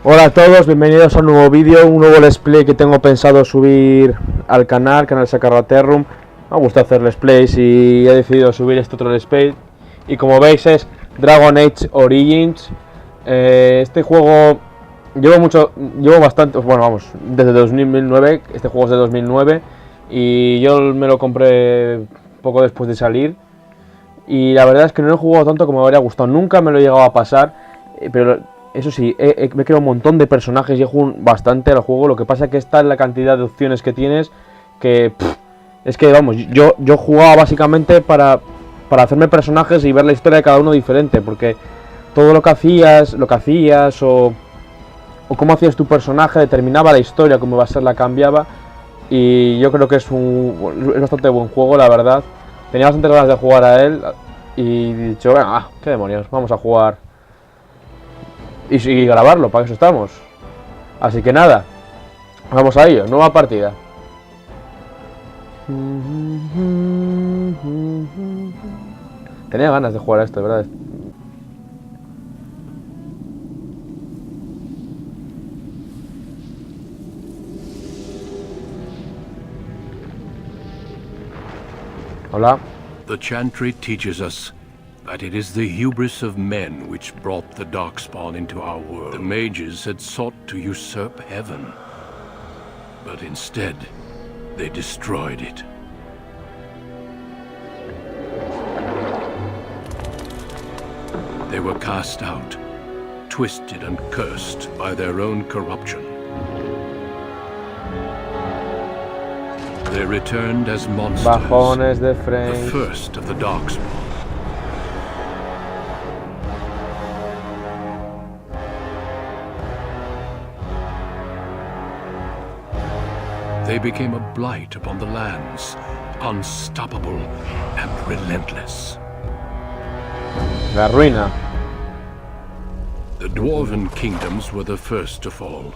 Hola a todos, bienvenidos a un nuevo vídeo, un nuevo let's play que tengo pensado subir al canal Sakarraterrum. Me gusta hacer let's plays y he decidido subir este otro let's play. Y como veis es Dragon Age Origins. Este juego llevo bastante, bueno vamos, desde 2009, este juego es de 2009 y yo me lo compré poco después de salir. Y la verdad es que no he jugado tanto como me habría gustado, nunca me lo he llegado a pasar, pero eso sí, me he creado un montón de personajes y he jugado bastante al juego. Lo que pasa es que esta es la cantidad de opciones que tienes que es que vamos, yo jugaba básicamente para hacerme personajes y ver la historia de cada uno diferente, porque todo lo que hacías o cómo hacías tu personaje determinaba la historia, cómo va a ser la cambiaba. Y yo creo que es bastante buen juego, la verdad. Tenía bastante ganas de jugar a él y he dicho, venga, qué demonios, vamos a jugar y grabarlo, para eso estamos. Así que nada, vamos a ello, nueva partida. Tenía ganas de jugar a esto, de verdad. Hola. The Chantry teaches us that it is the hubris of men which brought the Darkspawn into our world. The mages had sought to usurp heaven, but instead, they destroyed it. They were cast out, twisted and cursed by their own corruption. They returned as monsters, Bajones de frame. the first of the Darkspawn. They became a blight upon the lands, unstoppable and relentless. La ruina. The dwarven kingdoms were the first to fall,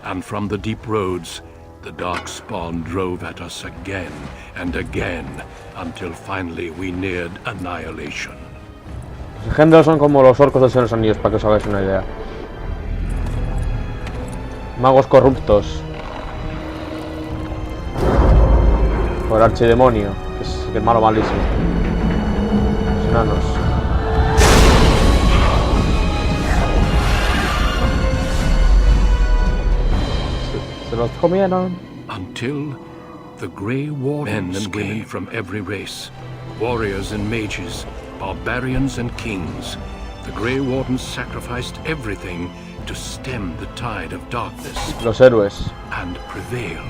and from the deep roads, the Darkspawn drove at us again and again, until finally we neared annihilation. Los engendros son como los orcos del Señor de los Anillos, para que os hagáis una idea. Magos corruptos. Por archidemonio, que es el malo malísimo. Los enanos. Se los comieron. Until the Grey Wardens, men and women from every race, warriors and mages, barbarians and kings, the Grey Wardens sacrificed everything to stem the tide of darkness. Los héroes. And prevail.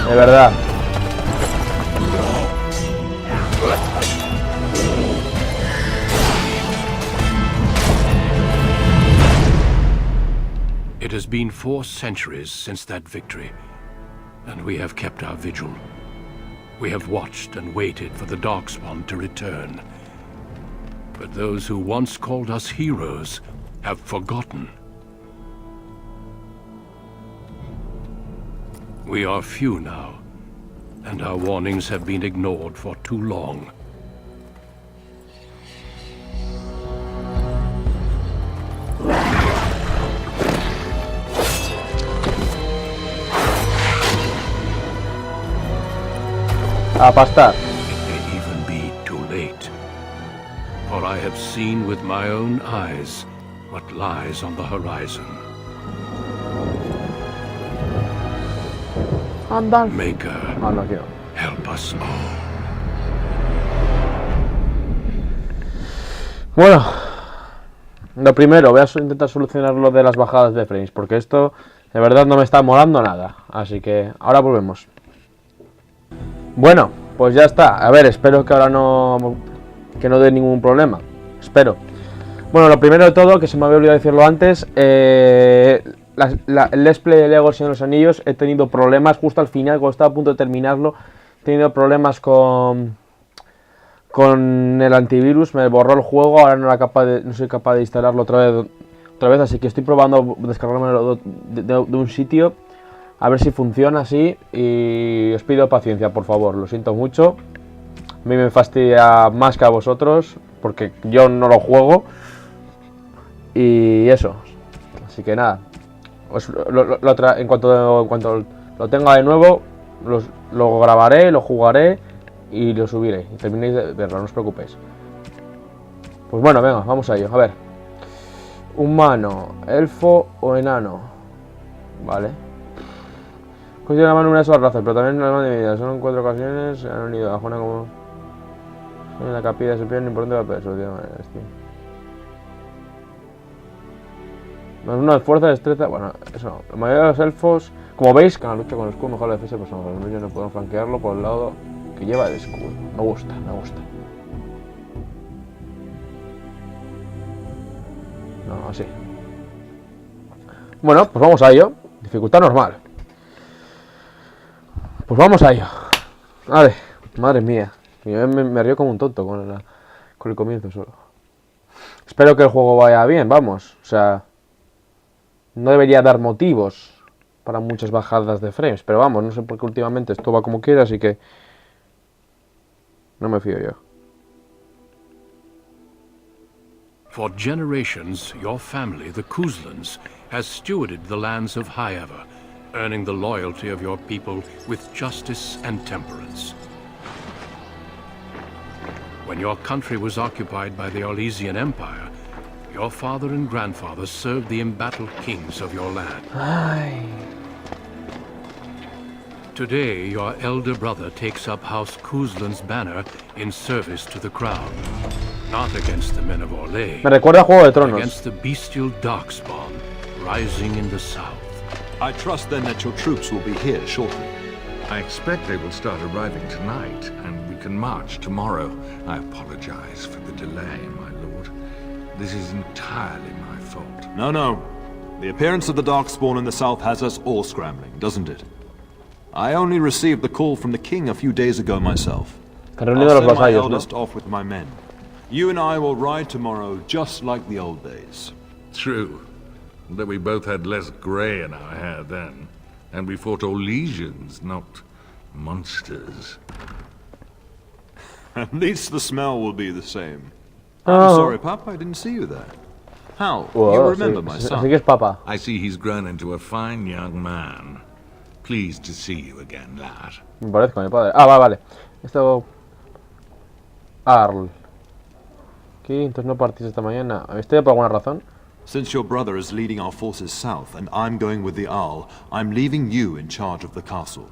De verdad. It has been 4 centuries since that victory, and we have kept our vigil. We have watched and waited for the Darkspawn to return. But those who once called us heroes have forgotten. We are few now, and our warnings have been ignored for too long. A pastar. It may even be too late, for I have seen with my own eyes what lies on the horizon. Maker, No quiero. help us all. Bueno, lo primero, voy a intentar solucionar lo de las bajadas de frames, porque esto de verdad no me está molando nada. Así que ahora volvemos. Bueno, pues ya está. A ver, espero que ahora no dé ningún problema. Espero. Bueno, lo primero de todo, que se me había olvidado decirlo antes, el let's play de Lego Señor de los Anillos, he tenido problemas justo al final, cuando estaba a punto de terminarlo, he tenido problemas con el antivirus, me borró el juego, ahora no soy capaz de instalarlo otra vez otra vez, así que estoy probando descargármelo de un sitio, a ver si funciona así, y os pido paciencia, por favor, lo siento mucho. A mí me fastidia más que a vosotros, porque yo no lo juego, y eso, así que nada, en cuanto lo tenga de nuevo, lo grabaré, lo jugaré, y lo subiré, y terminéis de verlo, no os preocupéis. Pues bueno, venga, vamos a ello, a ver. Humano, elfo o enano. Vale. Considera la mano una sola raza, pero también una mano dividida. Son en 4 ocasiones, se han unido a Juana como... En la capilla se pierde importante papel, más una de fuerza, destreza, bueno, eso no. La mayoría de los elfos, como veis, que en la lucha con el escudo mejor la defensa, pues los niños no podemos flanquearlo por el lado que lleva el escudo. Me gusta, me gusta. No, así. Bueno, pues vamos a ello. Dificultad normal. Pues vamos a ello. Vale, madre mía. Me río como un tonto con el comienzo solo. Espero que el juego vaya bien, vamos. O sea, no debería dar motivos para muchas bajadas de frames. Pero vamos, no sé por qué últimamente esto va como quiere, así que no me fío yo. For generations, your family, the Kuzlans, has stewarded the lands of Highever, earning the loyalty of your people with justice and temperance. When your country was occupied by the Orlesian Empire, your father and grandfather served the embattled kings of your land. Ay. Today, your elder brother takes up House Kuzlan's banner in service to the crown. Not against the men of Orlais, Me recuerda a Juego de Tronos. against the bestial darkspawn rising in the south. I trust then that your troops will be here shortly. I expect they will start arriving tonight, and we can march tomorrow. I apologize for the delay, my lord. This is entirely my fault. No, no. The appearance of the Darkspawn in the south has us all scrambling, doesn't it? I only received the call from the king a few days ago myself. Que han I'll reunido los send my vasallos, eldest ¿no? off with my men. You and I will ride tomorrow just like the old days. True, that we both had less grey in our hair then, and we fought Orlesians, not monsters. At least the smell will be the same. Oh. I'm sorry, Pop, I didn't see you there. Hal, you Wow, remember sí, my así son? que es papa. I see he's grown into a fine young man. Pleased to see you again, lad. Me parezco a mi padre. Ah, vale. Esto... Arl. Aquí, entonces no partís esta mañana. ¿Estoy por alguna razón? Since your brother is leading our forces south and I'm going with the Arl, I'm leaving you in charge of the castle.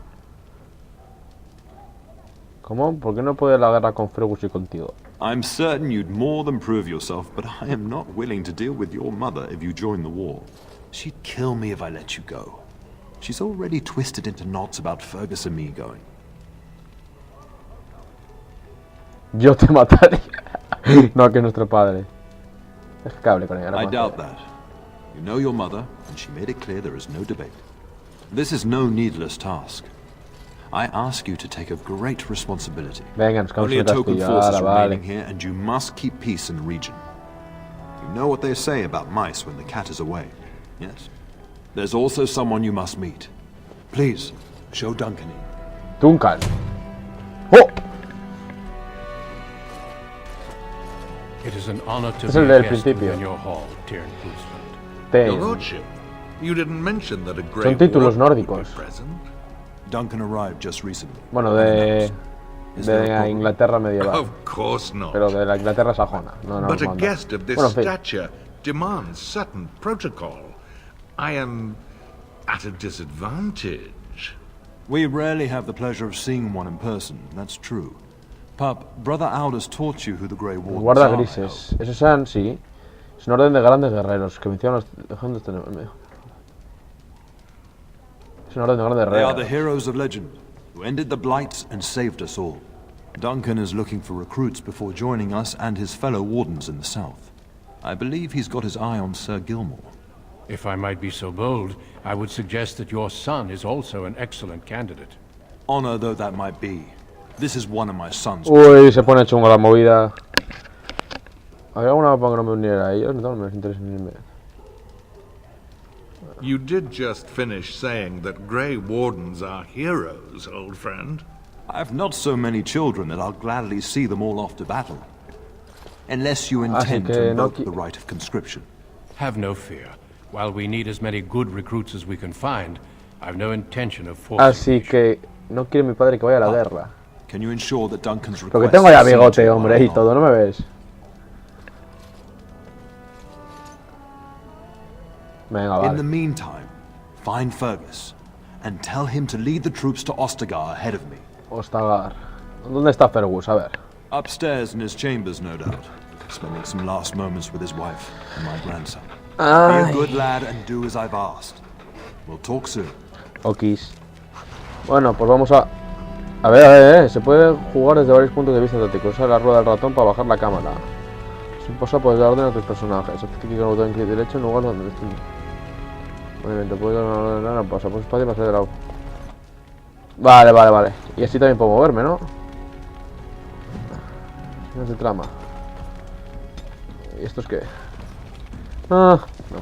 ¿Cómo? ¿Por qué no puede la guerra con Fergus y contigo? I'm certain you'd more than prove yourself, but I am not willing to deal with your mother if you join the war. She'd kill me if I let you go. She's already twisted into knots about Fergus and me going. Yo te mataré. No, que es nuestro padre. Es que hable con ella. I doubt that. You know your mother, and she made it clear there is no debate. This is no needless task. I ask you to take a great responsibility. Venga, nos quedamos Only en a el token castillo. force is Ahora, remaining vale. here, and you must keep peace in the region. You know what they say about mice when the cat is away, yes? There's also someone you must meet. Please, show Duncan in. Duncan. ¡Oh! It is an honor to Es be el a del guest principio. within your hall, Tyrion Kuzland. Your Ten. lordship, you didn't mention that a Grey Son títulos Warden would be nórdicos. present. Duncan arrived just recently. Bueno, de Is there a la problem? Inglaterra medieval. Of course not. Pero de la Inglaterra sajona. No, no, But a no, no. guest of this Bueno, en fin. stature demands certain protocol. I am at a disadvantage. We rarely have the pleasure of seeing one in person, that's true. Pup, Brother Aldous taught you who the Grey Wardens Guarda are. grises. Esos eran, sí. Es un orden de grandes guerreros que vencieron los... Dejando este nombre. Es un orden de grandes They are the guerreros. heroes of legend, who ended the Blights and saved us all. Duncan is looking for recruits before joining us and his fellow wardens in the south. I believe he's got his eye on Sir Gilmore. If I might be so bold, I would suggest that your son is also an excellent candidate. Honor though that might be, this is one of my sons. Uy, se pone chunga la movida. ¿Había alguna para que no me uniera a ellos? No, me les interesa unirme. You did just finish saying that Grey Wardens are heroes, old friend. I've not so many children that I'll gladly see them all off to battle. Unless you intend to invoke the right of conscription. Have no fear. While we need as many good recruits as we can find, I've no intention of forcing. Así que no quiere mi padre que vaya a la guerra. Can you ensure that Duncan's request? Porque tengo ya bigote, hombre, y todo, ¿no me ves? Venga, vale. In the meantime, find Fergus and tell him to lead the troops to Ostagar ahead of me. Ostagar. ¿Dónde está Fergus? A ver. Upstairs in his chambers, no doubt. Spending some last moments with his wife and my grandson. Be a good lad and do as I've asked. We'll talk soon. Okis. Bueno, pues vamos a... A ver, se puede jugar desde varios puntos de vista tácticos. Usa la rueda del ratón para bajar la cámara. Sin pausa puedes dar orden a tus personajes. Haz clic con el botón clic derecho en lugar donde estés. Movimiento, puedes dar una orden a pausa, pues espacio para hacer de lado. Vale, vale, vale. Y así también puedo moverme, ¿no? No se trama. ¿Y esto es qué? Ah, no.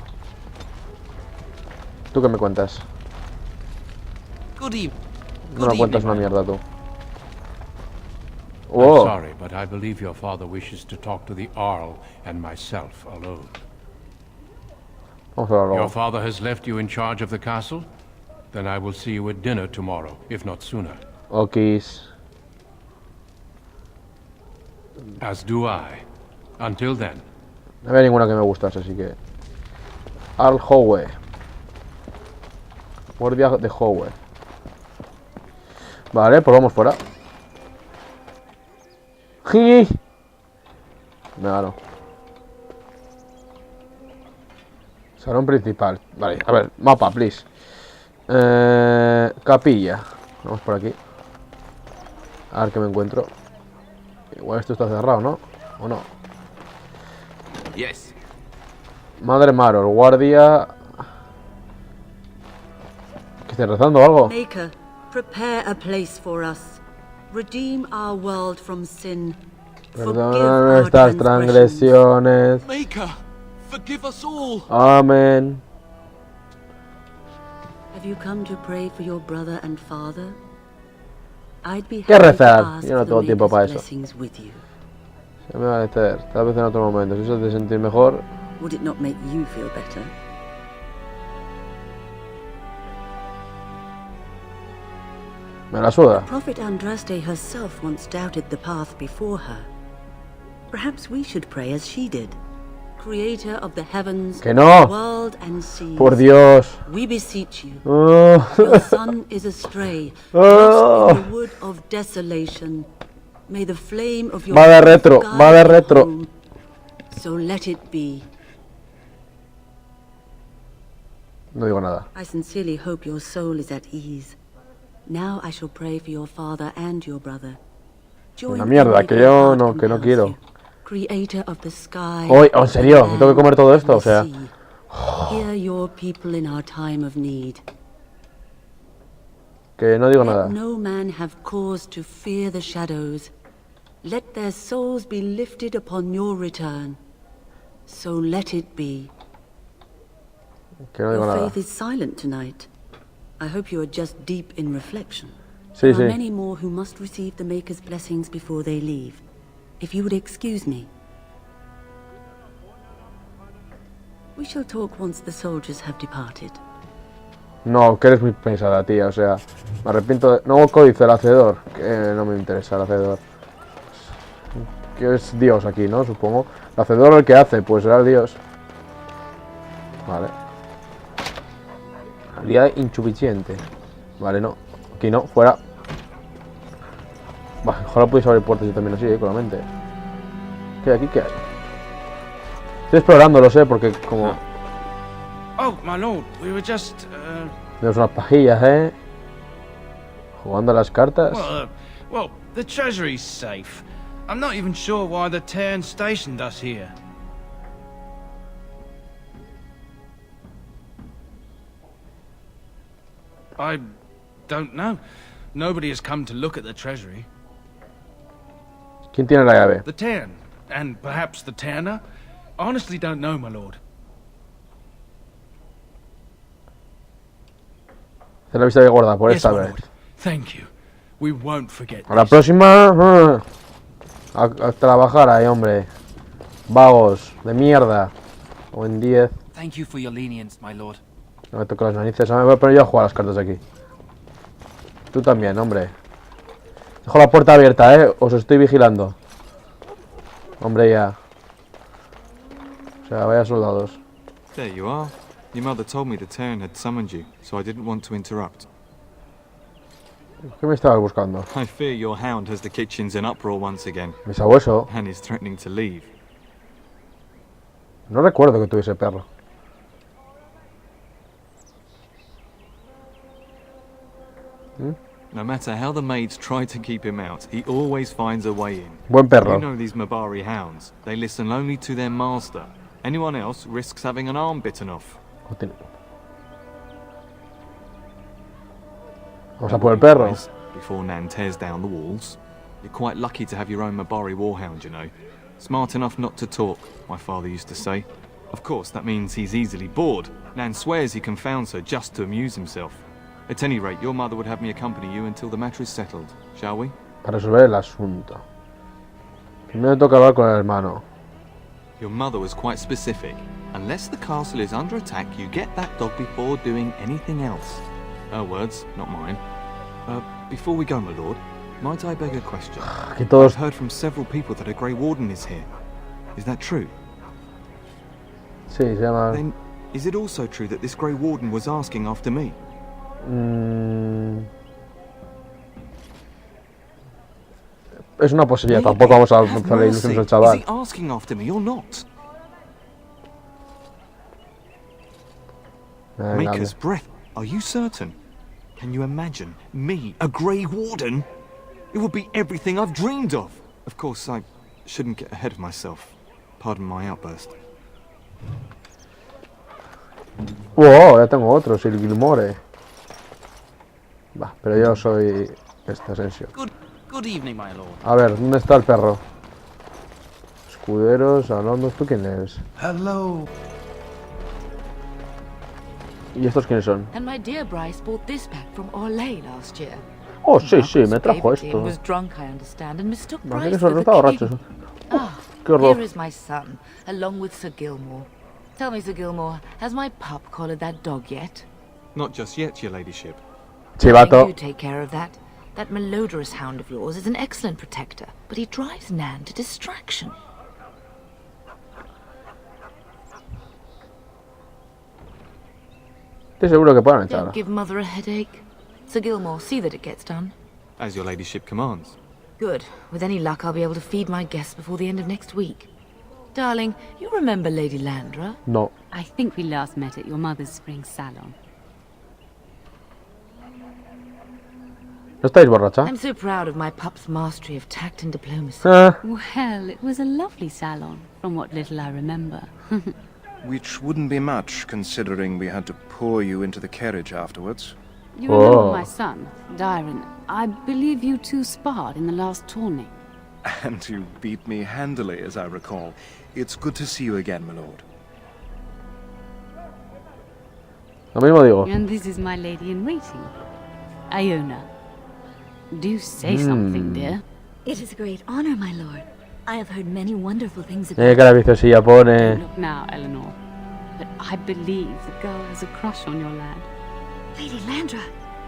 ¿Tú qué me cuentas? No me cuentas una mierda tú. I'm sorry, but I believe your father wishes to talk to the Arl and myself alone. Vamos a hablar Your luego. father has left you in charge of the castle? Then I will see you at dinner tomorrow, if not sooner. Okis. As do I. Until then. No había ninguna que me gustase, así que... Arl Howe. Guardia de Howe. Vale, pues vamos fuera. ¡Ji! Me gano. Salón principal. Vale, a ver, mapa, please. Capilla. Vamos por aquí. A ver qué me encuentro. Igual esto está cerrado, ¿no? ¿O no? Yes. Madre Maror, guardia. ¿Que estoy rezando o algo? Maker, prepare a place for us. Redeem our world from sin. Perdona nuestras transgresiones. Maker, forgive us all. Amén. Have you come to pray for your brother and father? I'd be ¿Qué happy to rezar? ask Yo no for tengo the tiempo Maker's para eso. blessings with you. Se me va a meter, tal vez en otro momento. Si eso te sentir mejor. Would it not make you feel better? Me la suda. Prophet Andraste herself once doubted the path before her. Perhaps we should pray as she did. Creator of the heavens, Que no. world and seas. Por Dios. We beseech you. Oh. Your son is astray, Oh. lost in the wood of desolation. May the flame of your Va de retro, guide va de him retro. home. So let it be. No digo nada. I sincerely hope your soul is at ease. Now I shall pray for your father and your brother. Join Una mierda, in que with yo your no, heart que no compels quiero. you. Creator of the sky. Hoy, en serio, me tengo que comer todo esto, o sea. Hear your people in our time of need. Que no digo Let nada. no man have cause to fear the shadows. Let their souls be lifted upon your return. So let it be. Que no digo Your nada. faith is silent tonight. I hope you are just deep in reflection. Sí, There are sí. many more who must receive the Maker's blessings before they leave. If you would excuse me. We shall talk once the soldiers have departed. No, que eres muy pesada, tía. O sea, me arrepiento de... Nuevo códice, el hacedor. Que no me interesa el hacedor. Que es Dios aquí, ¿no? Supongo. El hacedor el que hace, pues será el Dios. Vale. Habilidad insuficiente. Vale, no. Aquí no, fuera. Bah, ojalá pudiese abrir puertas yo también así, con la mente. ¿Qué hay aquí? ¿Qué hay? Estoy explorando, lo sé, porque como... Oh, my lord, we were just, Tenemos unas pajillas, ¿eh? Jugando a las cartas. well, the treasury's safe. I'm not even sure why the Tern stationed us here. I don't know. Nobody has come to look at the treasury. ¿Quién tiene la llave? The Tern, and perhaps the Terner? Honestly don't know, my lord. Se lo he visto que guardar por Yes, esta my vez. lord. Thank you. We won't forget A la this. próxima... a trabajar ahí, hombre. Vagos, de mierda. O en 10. Thank you for your lenience, my lord. No me toco las narices. Me voy a poner yo a jugar las cartas aquí. Tú también, hombre. Dejo la puerta abierta, os estoy vigilando. Hombre, ya. O sea, vaya soldados. There you are. Your mother told me the Terran had summoned you, so I didn't want to interrupt. ¿Qué me estabas buscando? I fear your hound has the kitchens in uproar once again, Mi sabueso. and is threatening to leave. No recuerdo que tuviese perro. No matter how the maids try to keep him out, he always finds a way in. Buen perro. You know these Mabari hounds. They listen only to their master. Anyone else risks having an arm bitten off. Vamos a por el perro. Before Nan tears down the walls. You're quite lucky to have your own Mabari warhound, you know. Smart enough not to talk, my father used to say. Of course, that means he's easily bored. Nan swears he confounds her just to amuse himself. At any rate, your mother would have me accompany you until the matter is settled, shall we? Para resolver el asunto. Primero toca hablar con el hermano. Your mother was quite specific. Unless the castle is under attack, you get that dog before doing anything else. Her words, not mine. Before we go, my lord, might I beg a question? Aquí todos... I've heard from several people that a Grey Warden is here. Is that true? Sí, se llama... Then, is it also true that this Grey Warden was asking after me? Es una posibilidad, tampoco vamos a hacerle ilusiones al Is chaval. he asking after me or not? Venga, Maker's breath. Are you certain? Can you imagine me, a Grey Warden? It would be everything I've dreamed of. Of course, I shouldn't get ahead of myself. Pardon my outburst. Wow, ya tengo otro, Sir Gilmore. Va, pero yo soy este Asensio. Good evening, my lord. A ver, ¿dónde está el perro? Escuderos, hablando. ¿Tú quién eres? Hello. ¿Y estos quiénes son? And my dear Bryce bought this back from Orlais last year. Oh, sí, sí, me Marcus trajo gave it in, esto. was drunk, I understand, and mistook ¿Por Bryce qué for son the está borrachos? king. Ah, Qué horror. here is my son, along with Sir Gilmore. Tell me, Sir Gilmore, has my pup collared that dog yet? Not just yet, your ladyship. Chivato. You take care of that. That malodorous hound of yours is an excellent protector, but he drives Nan to distraction. Estoy seguro que pueden Don't echarla. give Mother a headache. Sir Gilmore, see that it gets done. As your ladyship commands. Good. With any luck, I'll be able to feed my guests before the end of next week. Darling, you remember Lady Landra? No. I think we last met at your mother's spring salon. ¿No estáis borracha? I'm so proud of my pup's mastery of tact and diplomacy. Well, it was a lovely salon, from what little I remember. Which wouldn't be much, considering we had to pour you into the carriage afterwards. You remember Oh. my son, Dyron. I believe you two sparred in the last tourney. And you beat me handily, as I recall. It's good to see you again, my lord. Lo mismo digo. And this is my lady-in-waiting, Iona. Do say something, dear. It is a great honor, my lord. I have heard many wonderful things about Qué cara viciosilla pone. Look now, Eleanor. But I believe the girl has a crush on your lad. Lady Landra.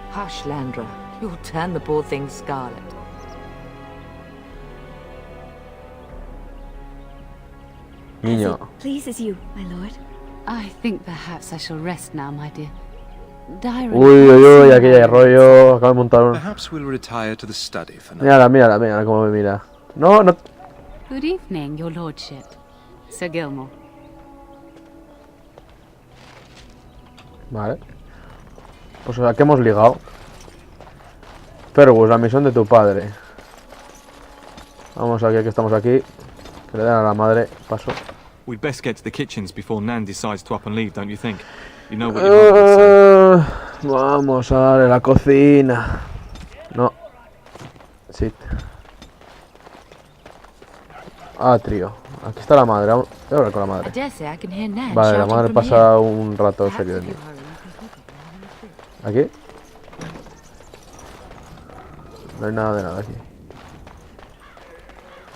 Hush, Landra. You'll turn the poor thing scarlet. Niño. Pleases you, my lord. I think perhaps I shall rest now, my dear. Dyron. Uy, uy, uy, aquí hay rollo. Acabo de montar un... Perhaps we'll retire to the study for now. Mírala, mírala, mírala cómo me mira. No, no... Good evening, your lordship. Sir Gilmore. Vale. Pues a qué hemos ligado. Fergus, la misión de tu padre. Vamos aquí, que estamos aquí. Que le den a la madre. Paso. We'd best get to the kitchens before Nan decides to up and leave, don't you think? You know what your mother would say. Vamos a darle la cocina. No. Sí. Atrio. Aquí está la madre. Voy a hablar con la I madre. dare say I can hear Nan Vale, la shouting madre from pasa here. un rato Perhaps serio de if mí. you hurry, you can talk about it. ¿Aquí? No hay nada de nada aquí.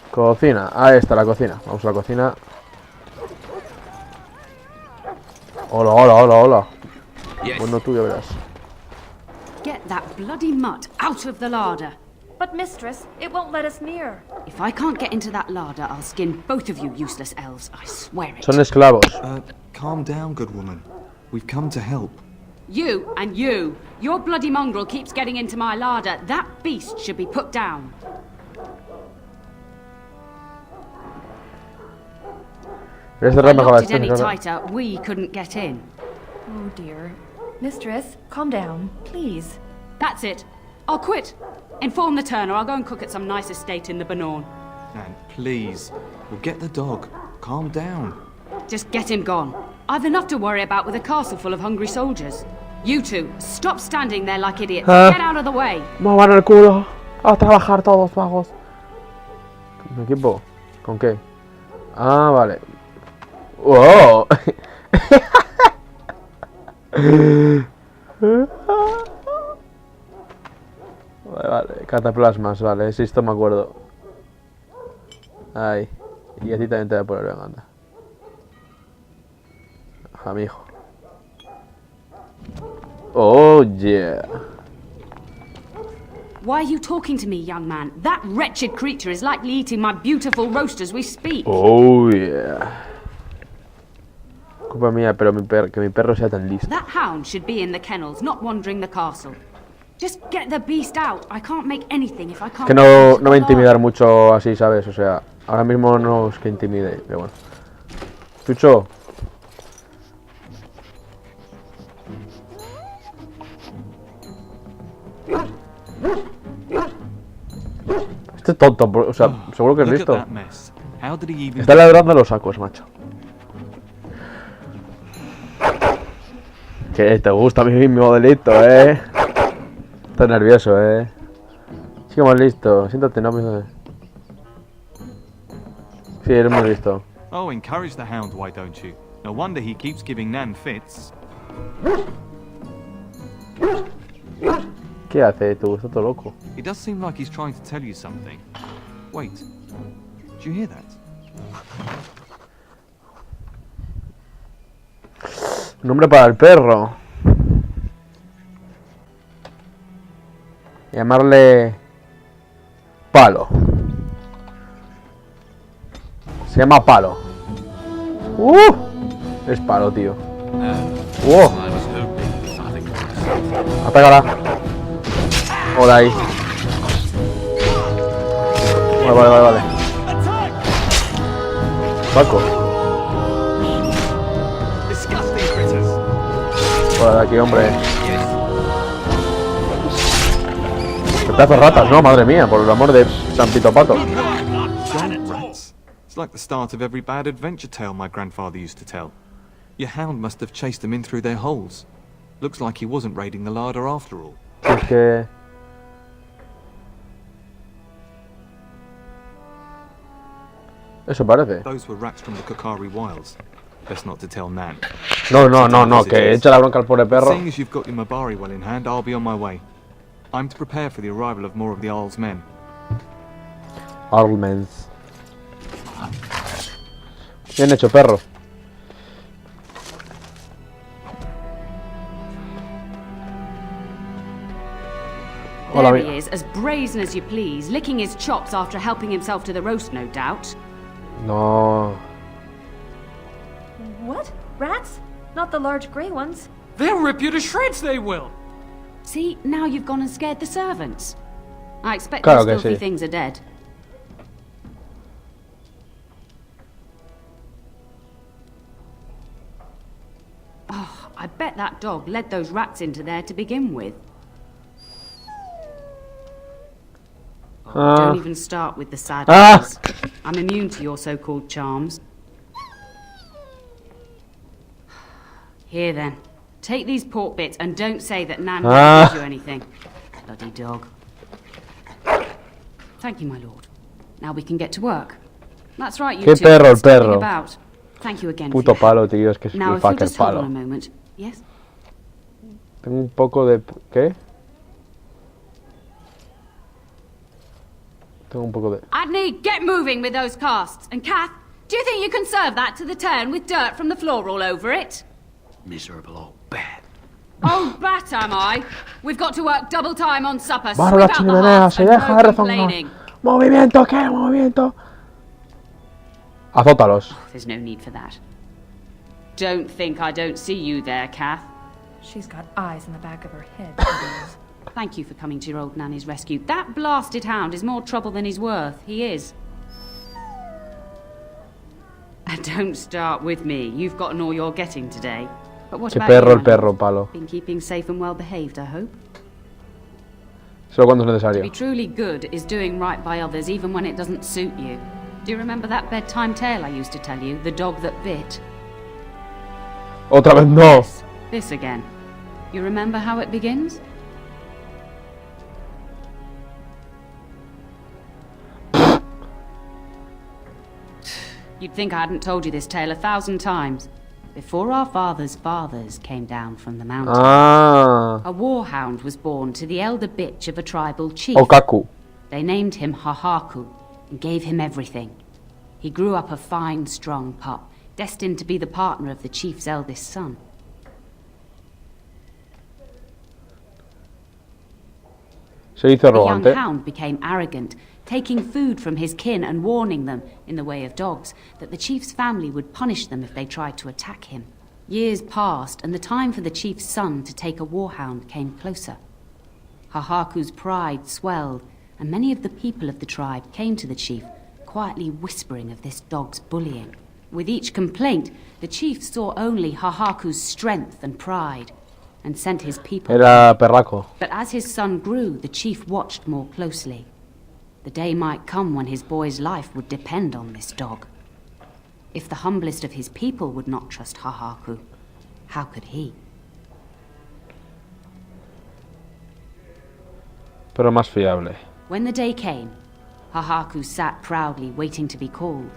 Cocina. Ahí está la cocina. Vamos a la cocina. Hola, hola, hola, hola. Bueno, tú ya verás. Get that bloody mutt out of the larder. But mistress, it won't let us near. If I can't get into that larder, I'll skin both of you useless elves. I swear it. Son esclavos. Calm down, good woman. We've come to help. You and you. Your bloody mongrel keeps getting into my larder. That beast should be put down. If I locked it any tighter, we couldn't get in. Oh dear. Mistress, calm down, please. That's it. I'll quit. Inform the turner. I'll go and cook at some nice estate in the Banorn. Nan, please. We'll get the dog. Calm down. Just get him gone. I've enough to worry about with a castle full of hungry soldiers. You two, stop standing there like idiots. Get out of the way. Muevan el culo. A trabajar todos, vagos. ¿Mi equipo? ¿Con qué? Ah, vale. ¡Wow! Vale, cataplasmas, vale, si esto me acuerdo. Ay, y a ti también te voy a poner, venga, anda. Ajá, mi hijo. Oh, yeah. Why are you talking to me, young man? That wretched creature is likely eating my beautiful roast as we speak. Oh, yeah. Culpa mía, pero que mi perro sea tan listo. That hound should be in the kennels, not wandering the castle. Just get the beast out. I can't make anything if I can't. Que no va a intimidar mucho así, ¿sabes? O sea, ahora mismo no es que intimide, pero bueno. Chucho. Este es tonto, o sea, seguro que es listo. Está ladrando los sacos, macho. Que te gusta mi modelito, Estás nervioso, Sí, más listo. Siéntate, no me... Sí, eres muy listo. Oh, encourage the hound, why don't you? No wonder he keeps giving Nan fits. ¿Qué hace tú? Está todo loco. It does seem like he's trying to tell you something. Wait, did you hear that? Nombre para el perro. Llamarle Palo. Se llama Palo. Es Palo, tío. Atácala. Hola ahí. Vale. Paco. Hola de aquí, hombre. Qué pedazo de ratas, ¿no? Madre mía, por el amor de San Pito Pato. It's like the start of every bad adventure tale my grandfather used to tell. Your hound must have chased them in through their holes. Looks like he wasn't raiding the larder after all. Es que... Eso parece. Those were rats from the Kokari wilds. Best not to tell Nan. No, que echa la bronca al pobre perro. Seeing as you've got your Mabari well in hand, I'll be on my way. I'm to prepare for the arrival of more of the Arl's men. Arlmens. Bien hecho, perro. There he is, as brazen as you please, licking his chops after helping himself to the roast, no doubt. No. What? Rats? Not the large grey ones? They'll rip you to shreds, they will! See, now you've gone and scared the servants. I expect Claro those que filthy sí. things are dead. Oh, I bet that dog led those rats into there to begin with. Don't even start with the sad news. I'm immune to your so-called charms. Here then, take these pork bits and don't say that Nan gives you anything. Bloody dog. Thank you, my lord. Now we can get to work. That's right, you Qué two. perro el Standing perro. about. Thank you again. Puto palo, tío, es que es Now, el if you'll fucker just hold on a palo. moment. Yes? Tengo un poco de... ¿Qué? Tengo un poco de... Adney, get moving with those casts. And Kath, do you think you can serve that to the turn with dirt from the floor all over it? Miserable old bat. Oh, bat am I? We've got to work double time on supper. Barro la chimenea, se deja de rezongar. ¡Movimiento, qué! ¡Movimiento! Azótalos. There's no need for that. Don't think I don't see you there, Kath. She's got eyes in the back of her head. Thank you for coming to your old nanny's rescue. That blasted hound is more trouble than he's worth. He is. And don't start with me. You've gotten all you're getting today. But what about perro you, el perro, palo. Been keeping safe and well behaved, I hope. Solo cuando es To necesario. be truly good is doing right by others even when it doesn't suit you. Do you remember that bedtime tale I used to tell you? The dog that bit? Otra vez no. Yes, this again. You remember how it begins? You'd think I hadn't told you this tale 1,000 times. Before our fathers' fathers came down from the mountain, a warhound was born to the elder bitch of a tribal chief. Okaku. They named him Hahaku and gave him everything. He grew up a fine, strong pup, destined to be the partner of the chief's eldest son. Se hizo The young arrogante. hound became arrogant, taking food from his kin and warning them, in the way of dogs, that the chief's family would punish them if they tried to attack him. Years passed, and the time for the chief's son to take a warhound came closer. Hahaku's pride swelled, and many of the people of the tribe came to the chief, quietly whispering of this dog's bullying. With each complaint, the chief saw only Hahaku's strength and pride, and sent his people. Era perraco. But as his son grew, the chief watched more closely. The day might come when his boy's life would depend on this dog. If the humblest of his people would not trust Hahaku, how could he? Pero más fiable. When the day came, Hahaku sat proudly waiting to be called.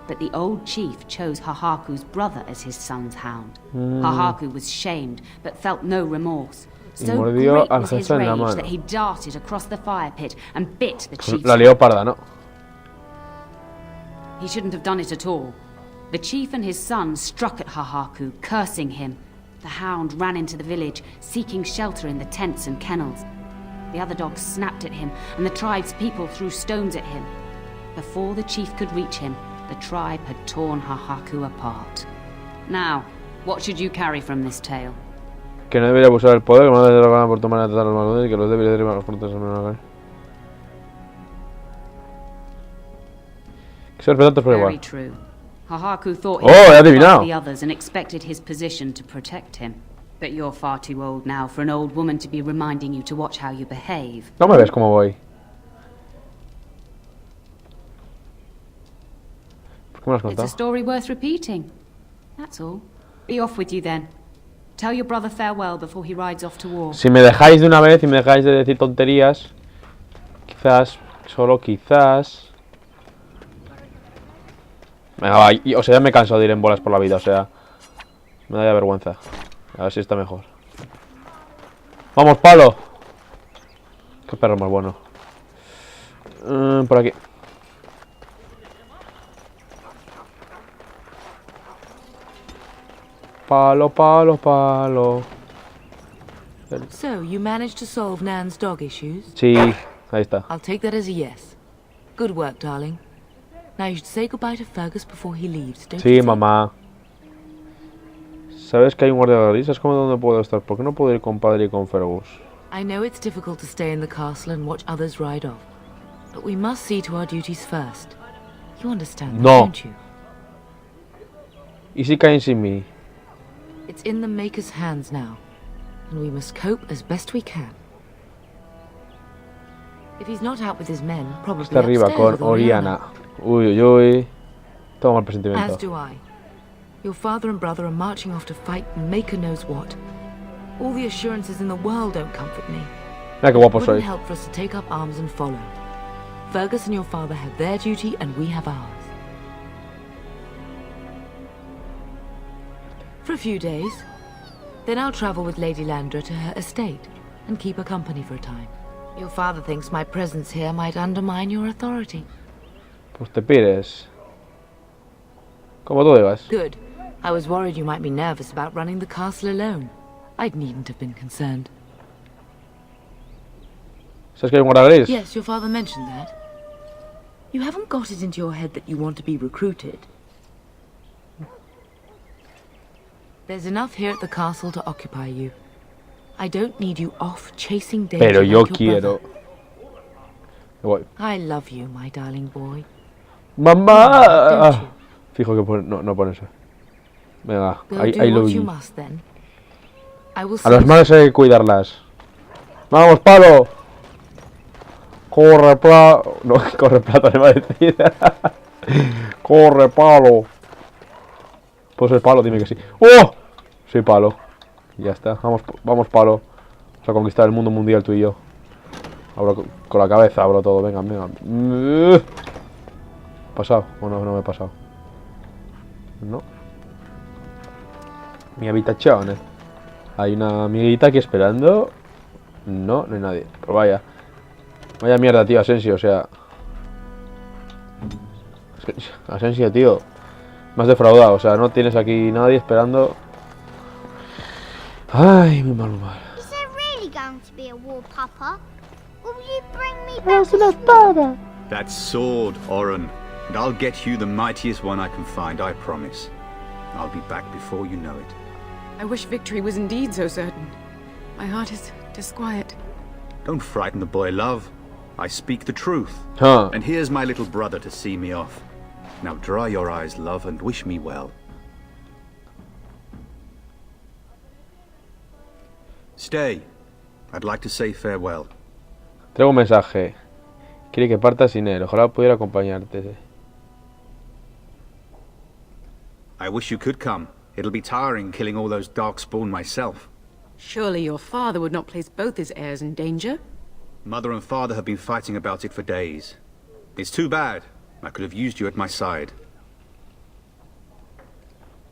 But the old chief chose Hahaku's brother as his son's hound. Hahaku was shamed, but felt no remorse. So great was his rage that he darted across the fire pit and bit the chief's La lió parda, ¿no? He shouldn't have done it at all. The chief and his son struck at Hahaku, cursing him. The hound ran into the village, seeking shelter in the tents and kennels. The other dogs snapped at him, and the tribe's people threw stones at him. Before the chief could reach him, the tribe had torn Hahaku apart. Now, what should you carry from this tale? Que no debería abusar del poder, que no debería ganar por tomar a tratar a los malvados y que los debería derribar a los fuertes a menor. Que se respetan por igual. Very true. Hahaku thought Oh, he adivinado. the others and expected his position to protect him. But you're far too old now for an old woman to be reminding you to watch how you behave. No me ves cómo voy. ¿Por qué me lo has It's a contado? story worth repeating. That's all. Be off with you then. Tell your brother farewell before he rides off to war. Si me dejáis de una vez y me dejáis de decir tonterías, quizás, solo quizás... Venga, va, o sea, ya me canso de ir en bolas por la vida, o sea... Me da ya vergüenza. A ver si está mejor. ¡Vamos, palo! Qué perro más bueno. Por aquí. Palo, palo, palo. So, you managed to solve Nan's dog issues? Sí, ahí está. I'll take that as a yes. Good work, darling. Now you should say goodbye to Fergus before he leaves, don't you Sí, think? mamá. ¿Sabes que hay un guardia de gris? Es como donde puedo estar. ¿Por qué no puedo ir con padre y con Fergus? I know it's difficult to stay in the castle and watch others ride off. But we must see to our duties first. You understand that, No. don't you? ¿Y si caen sin mí? It's in the Maker's hands now. And we must cope as best we can. If he's not out with his men, probably Está arriba upstairs con with Oriana. Uy, uy, uy. Tengo mal As presentimiento. do I. Your father and brother are marching off to fight Maker knows what. All the assurances in the world don't comfort me. Mira qué guapo It soy. wouldn't help for us to take up arms and follow. Fergus and your father have their duty and we have ours. For a few days. Then I'll travel with Lady Landra to her estate and keep her company for a time. Your father thinks my presence here might undermine your authority. Pues te pires. Como tú digas. Good. I was worried you might be nervous about running the castle alone. I needn't have been concerned. ¿Sabes que hay un guarda gris? Yes, your father mentioned that. You haven't got it into your head that you want to be recruited. There's enough here at the castle to occupy you. I don't need you off chasing danger. Pero yo like your quiero. brother. I love you, my darling boy. ¡Mamá! Fijo que no pone eso. Venga, I love you. A las madres hay que cuidarlas. ¡Vamos, palo! ¡Corre, palo! No, corre, plata, le va a decir. ¡Corre, palo! Pues es palo, dime que sí. ¡Oh! Soy palo. Ya está, vamos, palo. Vamos a conquistar el mundo mundial tú y yo. Abro con la cabeza, abro todo, venga. ¿Pasado? ¿O no me he pasado? No. Mi habitación, Hay una amiguita aquí esperando. No hay nadie. Pues vaya mierda, tío, Asensio, o sea. Asensio, tío. Me has defraudado, o sea, no tienes aquí nadie esperando. Ay, mi mal humor. Is there really going to be a war, Papa? Will you bring me back a sword? That sword, Oren. And I'll get you the mightiest one I can find, I promise. I'll be back before you know it. I wish victory was indeed so certain. My heart is disquiet. Don't frighten the boy, love. I speak the truth. Huh. And here's my little brother to see me off. Now dry your eyes, love, and wish me well. Stay. I'd like to say farewell. Traigo un mensaje. Quiere que parta sin él. Ojalá pudiera acompañarte. I wish you could come. It'll be tiring killing all those darkspawn myself. Surely your father would not place both his heirs in danger? Mother and father have been fighting about it for days. It's too bad. I could have used you at my side.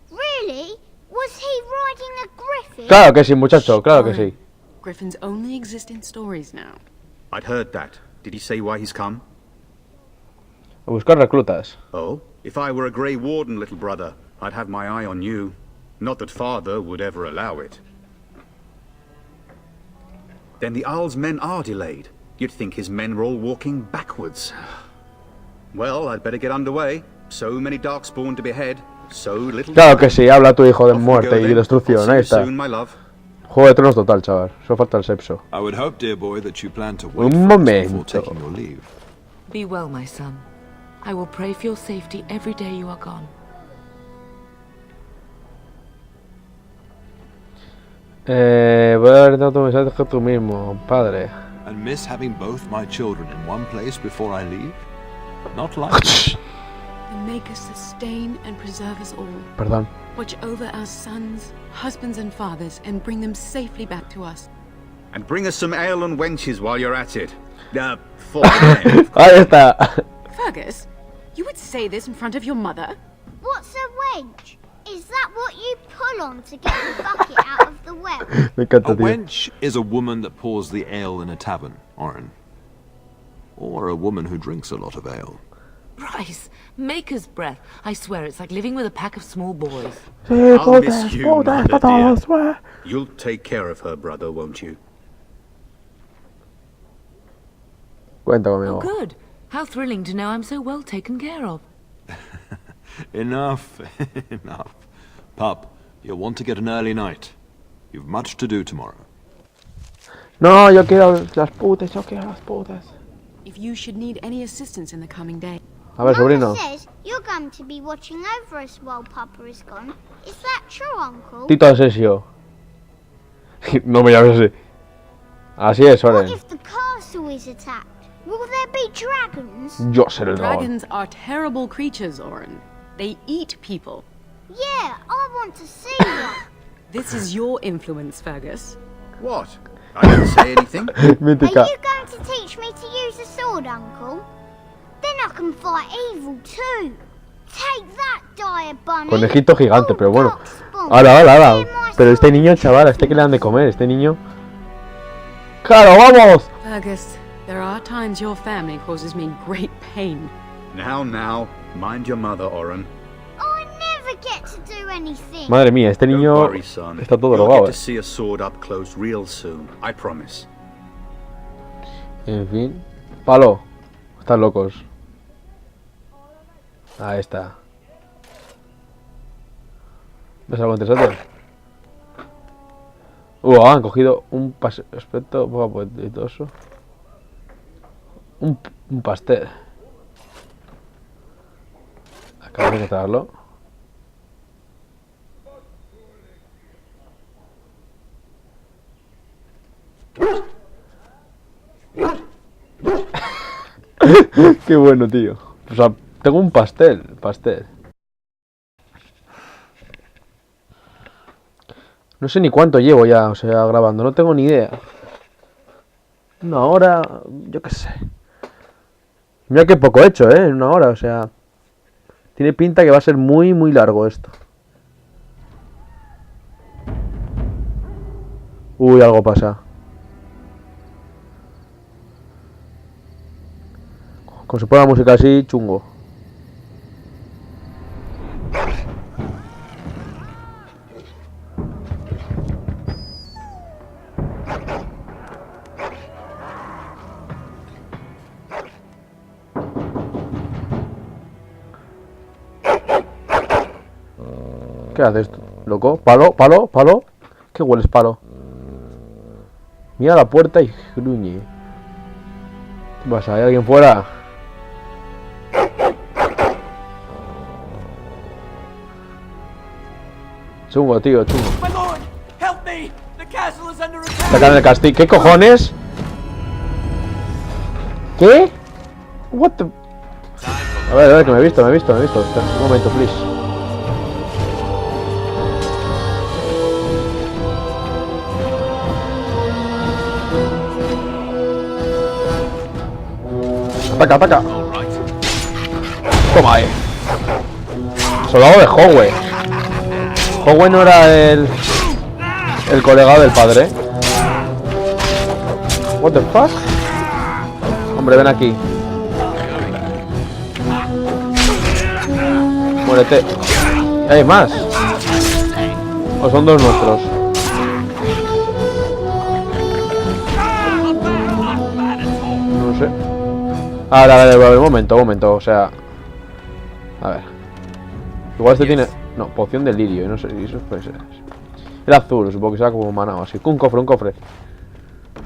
Really? Was he riding a griffin? Claro que sí, muchacho, claro que sí. Griffins only exist in stories now. I'd heard that. Did he say why he's come? A buscar reclutas. Oh, if I were a Grey Warden, little brother, I'd have my eye on you. Not that father would ever allow it. Then the Owl's men are delayed. You'd think his men were all walking backwards. Well, I'd better get underway. So many darkspawn to behead. So little... Claro que sí, habla tu hijo de muerte y destrucción, ahí está. Juego de Tronos total, chaval. Solo falta el sexo. I would hope, dear boy, that you plan to wait Un for us before momento. taking your leave. Be well, my son. I will pray for your safety every day you are gone. Voy a haber dado tu mensaje que tú mismo, padre. And miss having both my children in one place before I leave? Not likely. And make us sustain and preserve us all. Perdón. Watch over our sons, husbands and fathers, and bring them safely back to us. And bring us some ale and wenches while you're at it. For Ahí está. Fergus, you would say this in front of your mother? What's a wench? Is that what you pull on to get the bucket out of the well? A wench is a woman that pours the ale in a tavern, Oren. Or a woman who drinks a lot of ale. Rice, maker's breath. I swear it's like living with a pack of small boys. I'll miss you, mother dear. You'll take care of her, brother, won't you? Cuenta conmigo. Oh, good. How thrilling to know I'm so well taken care of. Enough, enough. Pup, you'll want to get an early night. You've much to do tomorrow. No, yo quiero las putas, yo quiero las putas. If you should need any assistance in the coming day. A ver, sobrino. Mama says you're going to be watching over us while Papa is gone. Is that true, Uncle? Tito Asensio. No me llames así. Así es, Oren. What if the castle is attacked? Will there be dragons? Yo seré el dragón. Dragons are terrible creatures, Oren. They eat people. Yeah, I want to see one. This is your influence, Fergus. What? I didn't say anything. Are you going to teach me to use a sword, Uncle? Then I can fight evil too. Take that, dire bunny. Conejito gigante, pero bueno. Ala. Pero este niño, chaval, este que le dan de comer, este niño. ¡Claro, vamos! Fergus, there are times your family causes me great pain. Now, mind your mother, Oren. I never get to do anything. Madre mía, este niño Don't worry, son. está todo You'll drogado. get to see a sword up close real soon, I promise. En fin. Palo. Están locos. Ahí está. ¿Ves algo interesante? Han cogido un aspecto poco apetitoso. Un pastel. Acabo de encontrarlo. Qué bueno, tío. O sea, tengo un pastel. No sé ni cuánto llevo ya, o sea, grabando. No tengo ni idea. Una hora, yo qué sé. Mira qué poco he hecho, en una hora, o sea. Tiene pinta que va a ser muy, muy largo esto. Uy, algo pasa. Como se pone la música así, chungo. ¿Qué haces, loco? ¿Palo? ¿Qué hueles, palo? Mira la puerta y gruñe. ¿Qué pasa? ¿Hay alguien fuera? Chungo, tío, chungo. Sacan el castillo. ¿Qué cojones? ¿Qué? What the... A ver, que me he visto. Un momento, please. Ataca. Toma ahí. Soldado de Howe. Howe no era el colega del padre. What the fuck? Hombre, ven aquí. Muérete. ¿Hay más? ¿O son dos nuestros? No sé. A ver, un momento, o sea... A ver. Igual este tiene... No, poción de lirio, no sé si eso puede ser. El azul, supongo que sea como maná o así. Un cofre.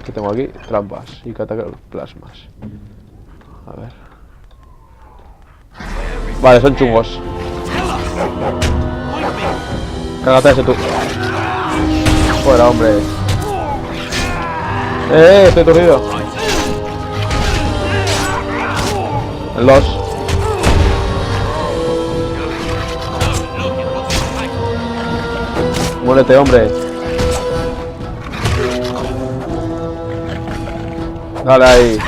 ¿Qué tengo aquí? Trampas y cataplasmas. A ver. Vale, son chungos. Cágate ese tú. Fuera, hombre. Estoy aturdido. El 2. Muérete, hombre. Dale ahí.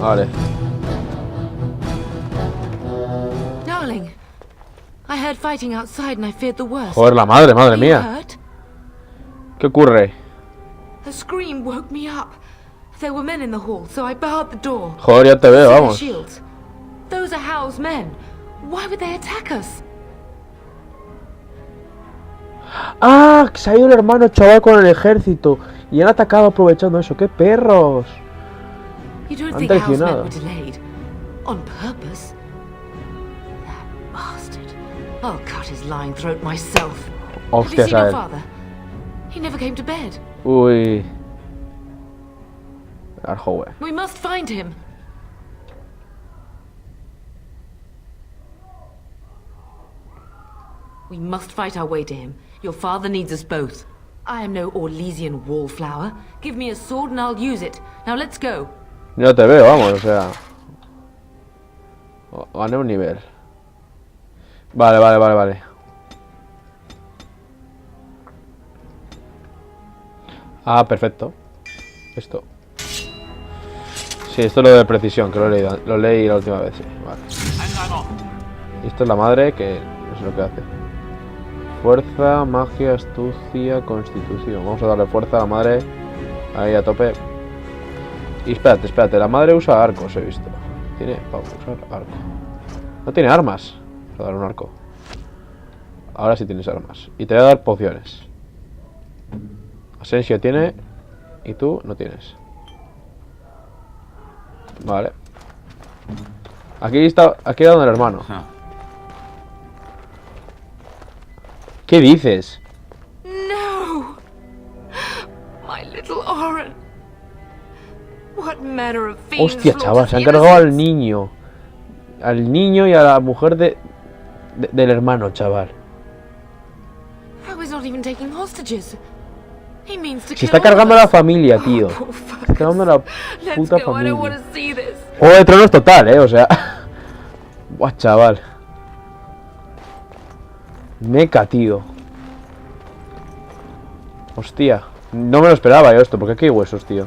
Vale. Darling, I heard fighting outside and I feared the worst. Joder, la madre mía. ¿Qué ocurre? The scream woke me up. There were men in the hall, so I barred the door. Joder, ya te veo, vamos. Shields. Those are Hal's men. Why would they attack us? ¡Ah! Se ha ido el hermano chaval con el ejército y han atacado aprovechando eso. ¡Qué perros! You don't Han think Hal's men traicionado. were delayed on purpose? That bastard. I'll cut his lying throat myself. Have you Hostia, seen your ¿sabes? father? He never came to bed. Uy. Arjowe. We must find him. We must fight our way to him. Your father needs us both. I am no Orlesian wallflower. Give me a sword and I'll use it. Now let's go. Ya te veo, vamos, o sea. Gané un nivel. Vale. Ah, perfecto. Esto. Sí, esto es lo de precisión, que lo leí la última vez, sí. Vale. Y esto es la madre, que no sé lo que hace. Fuerza, magia, astucia, constitución. Vamos a darle fuerza a la madre. Ahí a tope. Y espérate, la madre usa arcos, he visto. Tiene para usar arco. No tiene armas. Vamos a dar un arco. Ahora sí tienes armas. Y te voy a dar pociones. Asensio tiene. Y tú no tienes. Vale. Aquí era donde el hermano. ¿Qué dices? No. My little Oren. What manner of fiends. Hostia, chaval, se han cargado al niño. Al niño y a la mujer del hermano, chaval. Se está cargando a la familia, tío. Se está cargando a la puta familia. Juego de Tronos total, o sea. Buah, chaval. Meca, tío. Hostia. No me lo esperaba yo esto, porque aquí hay huesos, tío.